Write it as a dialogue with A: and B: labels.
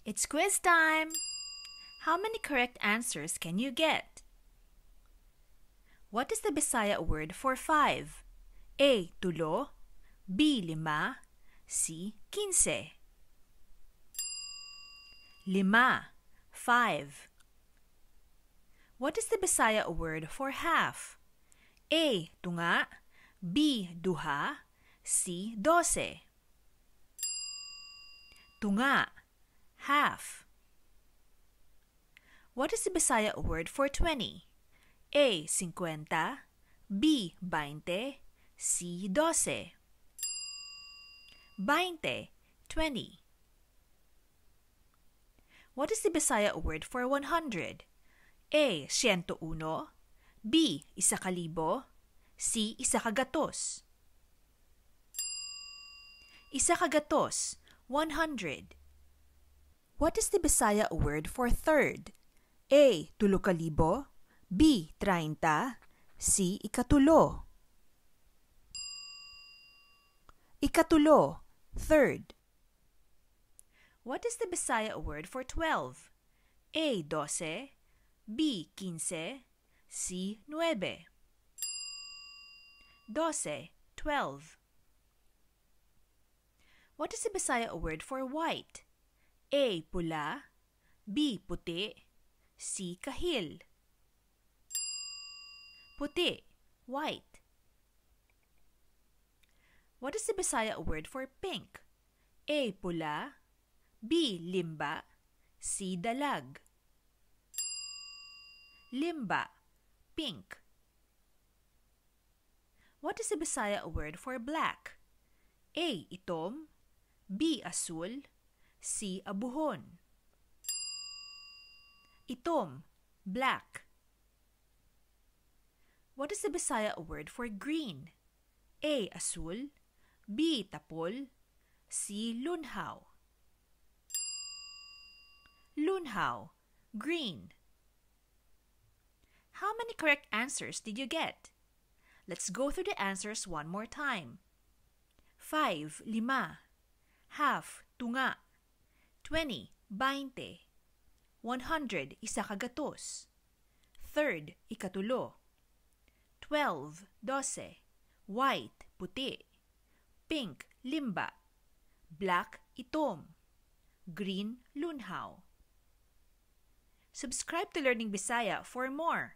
A: It's quiz time! How many correct answers can you get? What is the Bisaya word for 5? A. Tulo, B. Lima, C. 15. Lima, 5. What is the Bisaya word for half? A. Tunga, B. Duha, C. 12. Tunga, half. What is the Bisaya word for 20? A. 50, B. 20, C. 12. 20, 20. What is the Bisaya word for 100? A. 101, B. 1,000, C. 100. 100, 100. What is the Bisaya word for third? A. 3,000, B. 30, C. 10. 10, third. What is the Bisaya word for 12? A. 12, B. 15, C. 9. 12, 12. What is the Bisaya word for white? A. Pula, B. Puti, C. Kahil. Puti, white. What is the Bisaya word for pink? A. Pula, B. Limba, C. Dalag. Limba, pink. What is the Bisaya word for black? A. Itom, B. Asul, C. Abuhon. Itom, black. What is the Bisaya word for green? A. Asul, B. Tapol, C. Lunhaw. Lunhaw, green. How many correct answers did you get? Let's go through the answers one more time. 5, lima. Half, tunga. 20, 20. 100, 100. Third, 10. 12, 12. White, puti. Pink, limba. Black, itom. Green, lunhaw. Subscribe to Learning Bisaya for more.